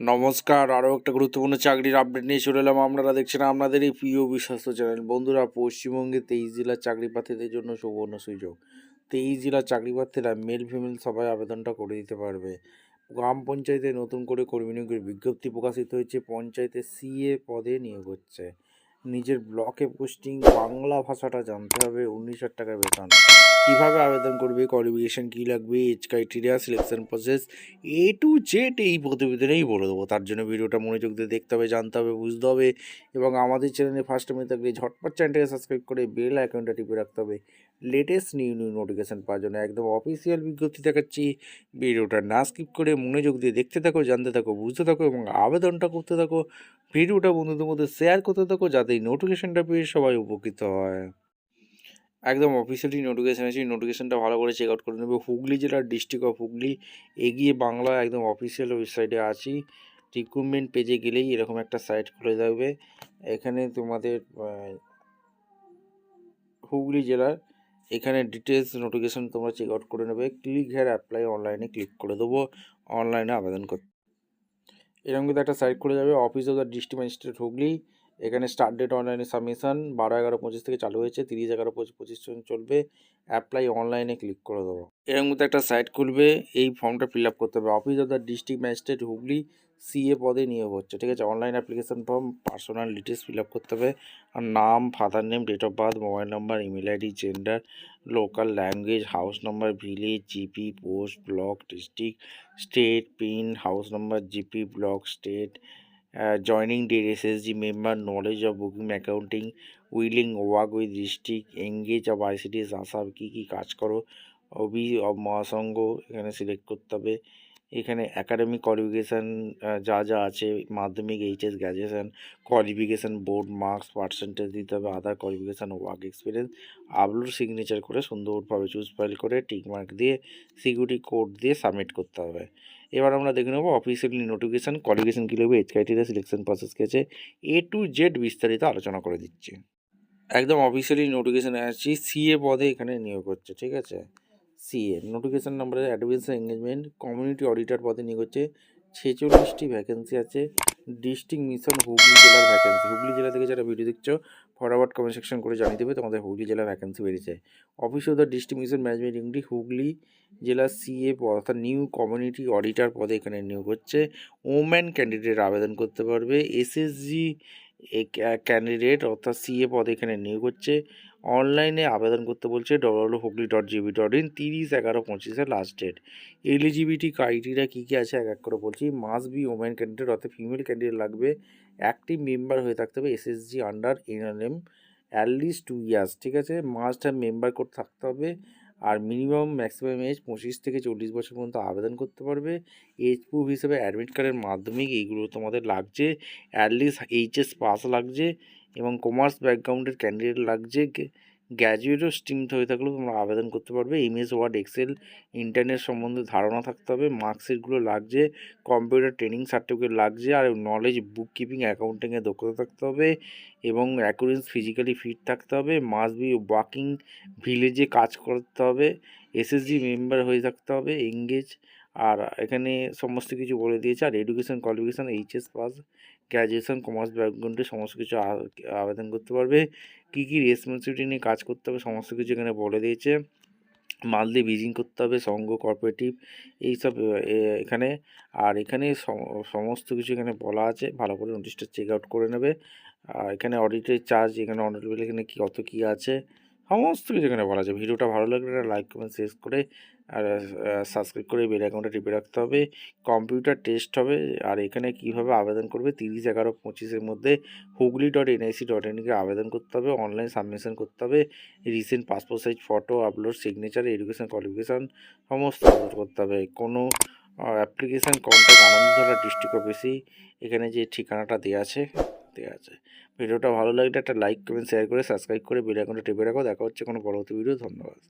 নমস্কার, আরও একটা গুরুত্বপূর্ণ চাকরির আপডেট নিয়ে চলে এলাম। আপনারা দেখছেন আপনাদের এই প্রিয় বিশ্বস্ত চ্যানেল। বন্ধুরা, পশ্চিমবঙ্গে 23 জেলার চাকরি প্রার্থীদের জন্য সুবর্ণ সুযোগ। 23 জেলার চাকরি প্রার্থীরা মেল ফিমেল সবাই আবেদনটা করে দিতে পারবে। গ্রাম পঞ্চায়েতে নতুন করে কর্মী নিয়োগের বিজ্ঞপ্তি প্রকাশিত হয়েছে। পঞ্চায়েতে সিএ পদে নিয়োগ হচ্ছে। নিজের ব্লকে পোস্টিং, বাংলা ভাষাটা জানতে হবে, 19,000 টাকা বেতন। কীভাবে আবেদন করবে, কোয়ালিফিকেশান কী লাগবে, age criteria, selection process, A to Z এই প্রতিবেদনেই বলে দেবো। তার জন্য ভিডিওটা মনোযোগ দিয়ে দেখতে হবে, জানতে হবে, বুঝতে হবে। এবং আমাদের চ্যানেলে ফার্স্ট টাইমে থাকলে ঝটপট চ্যানেলটাকে সাবস্ক্রাইব করে বেল আইকনটা টিপে রাখতে হবে লেটেস্ট নিউ নোটিফিকেশান পাওয়ার জন্য। একদম অফিসিয়াল বিজ্ঞপ্তি দেখাচ্ছি। ভিডিওটা না স্কিপ করে মনোযোগ দিয়ে দেখতে থাকো, জানতে থাকো, বুঝতে থাকো এবং আবেদনটা করতে থাকো। ভিডিওটা বন্ধুদের মধ্যে শেয়ার করতে থাকো যাতে এই নোটিফিকেশানটা পেয়ে সবাই উপকৃত হয়। একদম অফিসিয়ালি নোটিফিকেশান আছে, নোটিফিকেশানটা ভালো করে চেক আউট করে নেবে। হুগলি জেলার ডিস্ট্রিক্ট অফ হুগলি, এগিয়ে বাংলা, একদম অফিসিয়াল ওয়েবসাইটে আছি। রিক্রুটমেন্ট পেজে গেলেই এরকম একটা সাইট খুলে যাবে। এখানে তোমাদের হুগলি জেলার এখানে ডিটেলস নোটিফিকেশান তোমরা চেক আউট করে নেবে। ক্লিক হেয়ার অ্যাপ্লাই অনলাইনে ক্লিক করে দেবো, অনলাইনে আবেদন করতে। এরকম কিন্তু একটা সাইট খুলে যাবে, office of the district magistrate Hooghly. এখানে স্টার্ট ডেট অনলাইনে সাবমিশন 12/11/25 থেকে চালু হয়েছে, 30/11/25 চলবে। অ্যাপ্লাই অনলাইনে ক্লিক করে দেবো। এরকম কিন্তু একটা সাইট খুলবে, এই ফর্মটা ফিল আপ করতে হবে। Office of the district magistrate Hooghly, CA পদে নিয়োগ হচ্ছে, ঠিক আছে। Online application form, personal details fill up করতে হবে। আর নাম, father name, date of birth, mobile number, email ID, gender, local language, house number, village, GP, post, block, district, state, PIN, house number, GP, block, state, joining date, SSG member, knowledge of booking, accounting, willing work with district, engage of ICDS, আসার কী কী কাজ করো, hobby of মহাসংঘ এখানে select করতে হবে। এখানে academic qualification যা যা আছে, মাধ্যমিক, HS, graduation, qualification, board marks, percentage দিতে হবে, other qualification, work experience, upload signature করে সুন্দরভাবে চুজ ফাইল করে টিক মার্ক দিয়ে সিকিউরিটি কোড দিয়ে সাবমিট করতে হবে। এবার আমরা দেখে নেবো অফিসিয়ালি নোটিফিকেশান, কোয়ালিফিকেশান কী লাগবে, এজ ক্রাইটেরিয়া, সিলেকশন প্রসেস কী আছে, এ টু জেড বিস্তারিত আলোচনা করে দিচ্ছি। একদম অফিসিয়ালি নোটিফিকেশানে আসছি, সিএ পদে এখানে নিয়োগ হচ্ছে, ঠিক আছে। সিএ নোটিফিকেশান নাম্বারে অ্যাডভান্স এঙ্গেজমেন্ট কমিউনিটি অডিটর পদে নিয়োগ হচ্ছে। 46টি ভ্যাকেন্সি আছে। ডিস্ট্রিক্ট মিশন হুগলি জেলার ভ্যাকেন্সি। হুগলি জেলা থেকে যারা ভিডিও দেখছো ফরওয়ার্ড কমেন্ট সেকশন করে জানিয়ে দেবে তোমাদের হুগলি জেলা ভ্যাকেন্সি বেরিয়েছে। Office of the district mission management unit Hooghly জেলার সিএ পদ অর্থাৎ নিউ কমিউনিটি অডিটর পদে এখানে নিয়োগ হচ্ছে। ওম্যান ক্যান্ডিডেট আবেদন করতে পারবে। এসএসজি ক্যান্ডিডেট অর্থাৎ সিএ পদে এখানে নিয়োগ হচ্ছে। অনলাইনে আবেদন করতে বলছে www.hugli.gv.in, 30/11/25 last date. Eligibility criteria কী কী আছে এক এক করে বলছি। মাস্ট বি ওমেন ক্যান্ডিডেট অর্থাৎ ফিমেল ক্যান্ডিডেট লাগবে। অ্যাক্টিভ মেম্বার হয়ে থাকতে হবে SSG under NLM at least 2 years, ঠিক আছে। মাস্ট হ্যাভ মেম্বার কোড থাকতে হবে। আর মিনিমাম ম্যাক্সিমাম এজ 25 থেকে 40 বছর পর্যন্ত আবেদন করতে পারবে। এজ প্রুফ হিসেবে অ্যাডমিট কার্ডের মাধ্যমিক এইগুলো তোমাদের লাগছে। অ্যাটলিস্ট এইচএস পাস লাগছে এবং কমার্স ব্যাকগ্রাউন্ডের ক্যান্ডিডেট লাগছে। গ্র্যাজুয়েটও স্ট্রিম হয়ে থাকলেও তোমরা আবেদন করতে পারবে। এমএস ওয়ার্ড, এক্সেল, ইন্টারনেট সম্বন্ধে ধারণা থাকতে হবে। মার্কশিটগুলো লাগছে। কম্পিউটার ট্রেনিং সার্টিফিকেট লাগছে। আর নলেজ, বুক কিপিং, অ্যাকাউন্টিংয়ে দক্ষতা থাকতে হবে এবং অ্যাকুরেন্স, ফিজিক্যালি ফিট থাকতে হবে। মাস্ট বি ওয়ার্কিং, ভিলেজে কাজ করতে হবে। এসএসজি মেম্বার হয়ে থাকতে হবে। এঙ্গেজ, আর এখানে সমস্ত কিছু বলে দিয়েছে। আর education qualification HS pass, graduation, commerce ব্যাকগ্রাউন্ডে সমস্ত কিছু আবেদন করতে পারবে। কী কী রেসপন্সিবিলিটি নিয়ে কাজ করতে হবে সমস্ত কিছু এখানে বলে দিয়েছে। মান্থলি ভিজিং করতে হবে, সংঘ, কোঅপারেটিভ, এইসব এখানে। আর এখানে সমস্ত কিছু এখানে বলা আছে, ভালো করে নোটিশটা চেক আউট করে নেবে। আর এখানে অডিটের চার্জ, এখানে অডিটেবল এখানে কত কী আছে সমস্ত কিছু এখানে বলা আছে। ভিডিওটা ভালো লাগলে একটা লাইক কমেন্ট শেয়ার করে আর সাবস্ক্রাইব করে বেল আইকনটা টিপে রাখতে হবে। কম্পিউটার টেস্ট হবে। আর এখানে কীভাবে আবেদন করবে, 30/11/25 মধ্যে hugli.nic.in-কে আবেদন করতে হবে। অনলাইন সাবমিশন করতে হবে। Recent passport size photo upload, signature, education qualification সমস্ত আপলোড করতে হবে। কোনো অ্যাপ্লিকেশান কন্ট্যাক্ট আনন্দধারা ডিস্ট্রিক্ট অফিসেই এখানে যে ঠিকানাটা দেওয়া আছে। ভিডিওটা ভালো লাগলে একটা লাইক কমেন্ট শেয়ার করে সাবস্ক্রাইব করে বেল আইকনটা টিপে রাখো। দেখা হচ্ছে কোনো পরবর্তী ভিডিও। ধন্যবাদ।